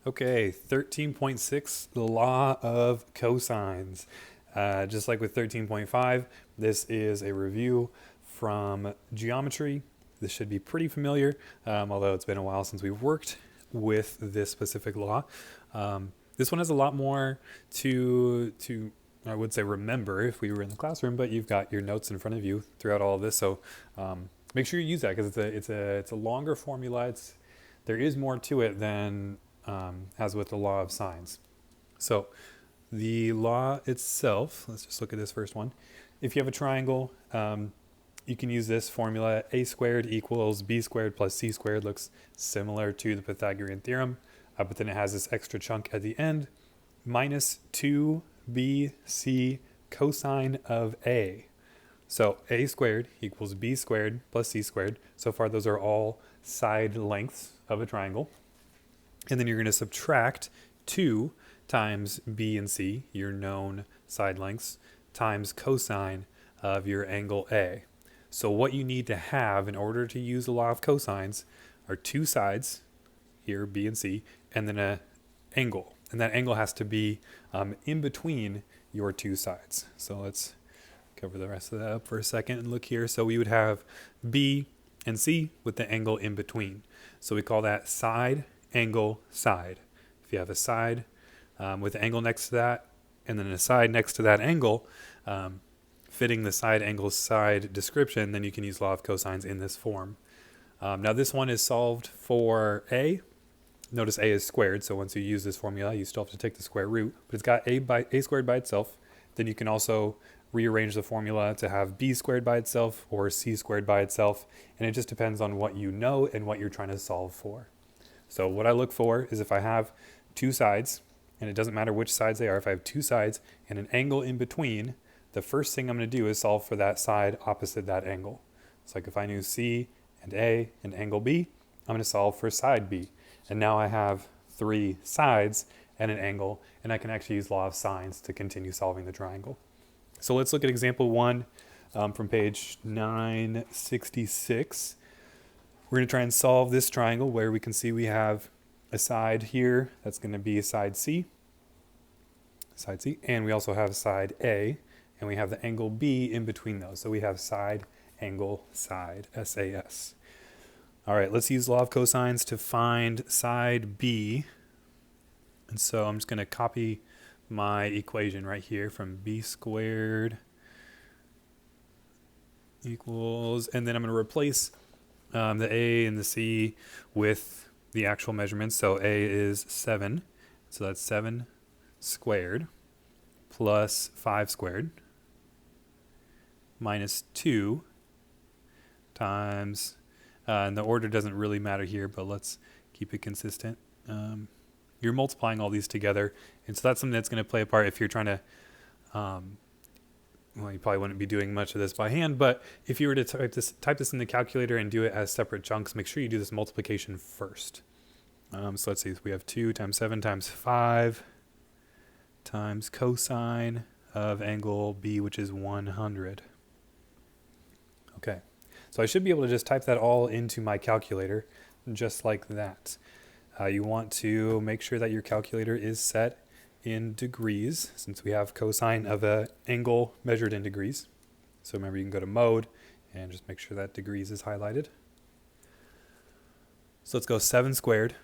Okay, 13.6, the law of cosines. Just like with 13.5, this is a review from geometry. This should be pretty familiar, although it's been a while since we've worked with this specific law. This one has a lot more to I would say remember if we were in the classroom, but you've got your notes in front of you throughout all of this, so make sure you use that because it's a longer formula. There is more to it than as with the law of sines. So the law itself, let's just look at this first one. If you have a triangle, you can use this formula. A squared equals b squared plus c squared. Looks similar to the Pythagorean theorem, but then it has this extra chunk at the end, minus 2bc cosine of a. So a squared equals b squared plus c squared. So far those are all side lengths of a triangle. And then you're going to subtract 2 times b and c, your known side lengths, times cosine of your angle A. So what you need to have in order to use the law of cosines are two sides, here b and c, and then an angle. And that angle has to be in between your two sides. So let's cover the rest of that up for a second and look here. So we would have b and c with the angle in between. So we call that side, angle, side. If you have a side with an angle next to that, and then a side next to that angle, fitting the side, angle, side description, then you can use law of cosines in this form. Now this one is solved for a. Notice a is squared, so once you use this formula, you still have to take the square root, but it's got a squared by itself. Then you can also rearrange the formula to have b squared by itself or c squared by itself, and it just depends on what you know and what you're trying to solve for. So what I look for is if I have two sides, and it doesn't matter which sides they are, if I have two sides and an angle in between, the first thing I'm going to do is solve for that side opposite that angle. So like if I knew C and A and angle B, I'm going to solve for side B. And now I have three sides and an angle, and I can actually use law of sines to continue solving the triangle. So let's look at example 1 from page 966. We're going to try and solve this triangle where we can see we have a side here that's going to be side C, and we also have side A, and we have the angle B in between those. So we have side, angle, side, SAS. All right, let's use law of cosines to find side B. And so I'm just going to copy my equation right here from b squared equals, and then I'm going to replace the A and the C with the actual measurements. So A is 7, so that's 7 squared plus 5 squared minus 2 times, and the order doesn't really matter here, but let's keep it consistent. You're multiplying all these together, and so that's something that's going to play a part if you're trying to, well, you probably wouldn't be doing much of this by hand, but if you were to type this in the calculator and do it as separate chunks, make sure you do this multiplication first. So let's see, we have 2 times 7 times 5 times cosine of angle B, which is 100. Okay, so I should be able to just type that all into my calculator, just like that. You want to make sure that your calculator is set in degrees, since we have cosine of an angle measured in degrees. So remember, you can go to mode and just make sure that degrees is highlighted. So let's go 7 squared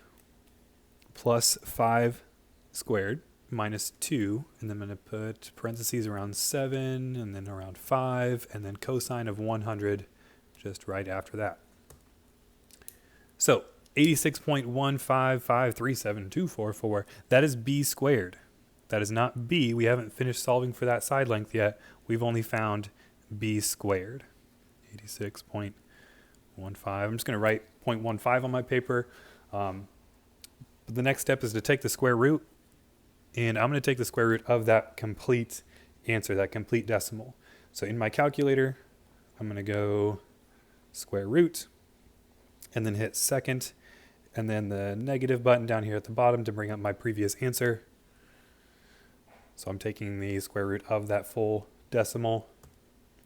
plus 5 squared minus 2, and then I'm going to put parentheses around 7 and then around 5, and then cosine of 100 just right after that. So 86.1553724, that is b squared. That is not b. We haven't finished solving for that side length yet. We've only found b squared. 86.15. I'm just going to write 0.15 on my paper. But the next step is to take the square root, and I'm going to take the square root of that complete answer, that complete decimal. So in my calculator, I'm going to go square root, and then hit second, and then the negative button down here at the bottom to bring up my previous answer. So I'm taking the square root of that full decimal,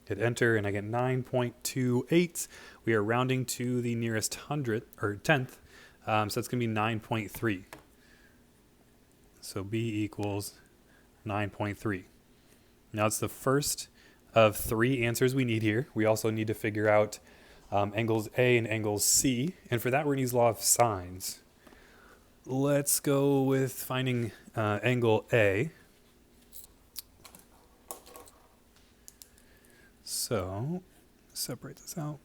hit enter, and I get 9.28. We are rounding to the nearest hundredth or tenth, so it's going to be 9.3. So B equals 9.3. Now it's the first of 3 answers we need here. We also need to figure out angles A and angles C. And for that, we're going to use law of sines. Let's go with finding angle A. So, separate this out.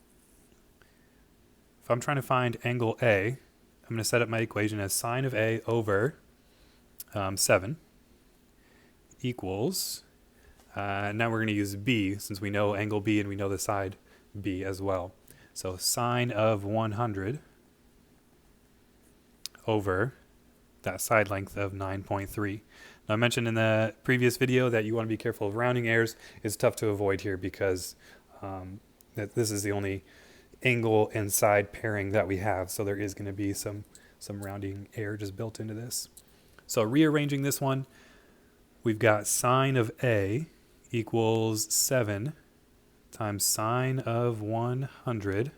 If I'm trying to find angle A, I'm going to set up my equation as sine of A over 7 equals, now we're going to use B since we know angle B and we know the side B as well. So sine of 100 over that side length of 9.3. Now I mentioned in the previous video that you want to be careful of rounding errors. It's tough to avoid here because this is the only angle and side pairing that we have. So there is going to be some rounding error just built into this. So rearranging this one, we've got sine of A equals 7 times sine of 100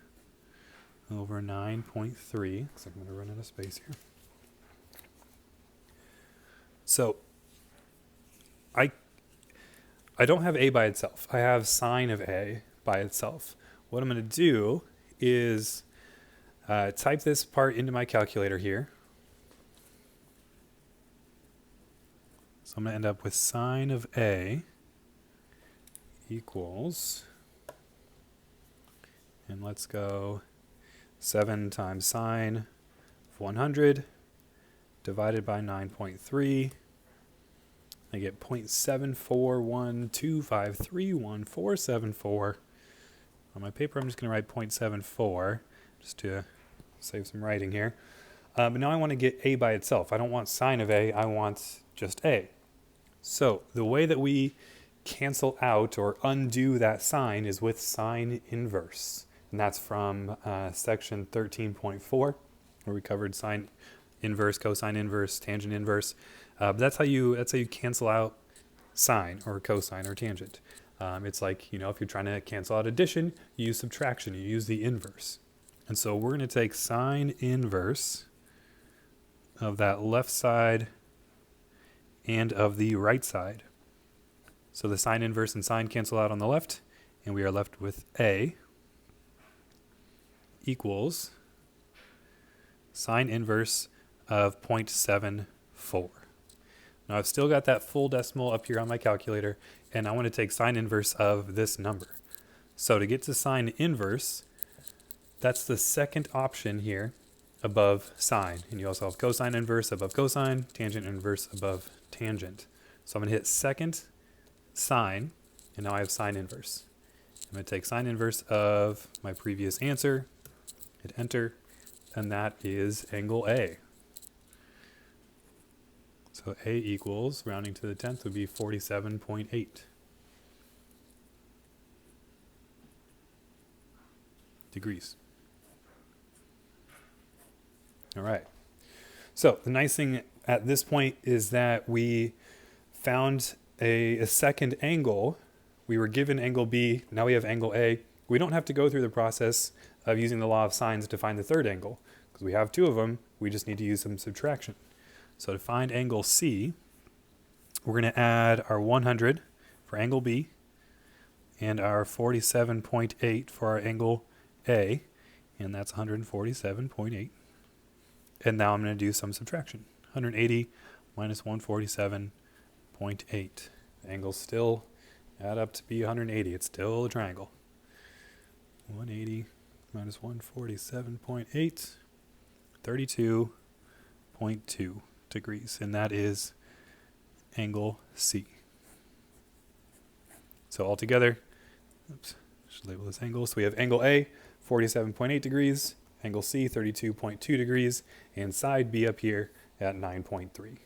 over 9.3. So I'm going to run out of space here. So I don't have A by itself. I have sine of A by itself. What I'm going to do is type this part into my calculator here. So I'm going to end up with sine of A equals, and let's go 7 times sine of 100 divided by 9.3. I get 0.7412531474. On my paper, I'm just going to write 0.74 just to save some writing here. But now I want to get A by itself. I don't want sine of A. I want just A. So the way that we cancel out or undo that sign is with sine inverse. And that's from section 13.4, where we covered sine inverse, cosine inverse, tangent inverse. But that's how you cancel out sine or cosine or tangent. It's like, if you're trying to cancel out addition, you use subtraction, you use the inverse. And so we're going to take sine inverse of that left side and of the right side. So the sine inverse and sine cancel out on the left, and we are left with A equals sine inverse of 0.74. Now I've still got that full decimal up here on my calculator, and I want to take sine inverse of this number. So to get to sine inverse, that's the second option here above sine. And you also have cosine inverse above cosine, tangent inverse above tangent. So I'm going to hit second sine, and now I have sine inverse. I'm going to take sine inverse of my previous answer, hit enter, and that is angle A. So A equals, rounding to the 10th, would be 47.8 degrees. All right. So the nice thing at this point is that we found a second angle. We were given angle B. Now we have angle A. We don't have to go through the process of using the law of sines to find the third angle, because we have 2 of them. We just need to use some subtraction. So to find angle C, we're going to add our 100 for angle B and our 47.8 for our angle A, and that's 147.8. And now I'm going to do some subtraction. 180 minus 147.8. The angles still add up to be 180. It's still a triangle. 180 minus 147.8, 32.2 degrees. And that is angle C. So altogether, oops, I should label this angle. So we have angle A, 47.8 degrees, angle C, 32.2 degrees, and side B up here at 9.3.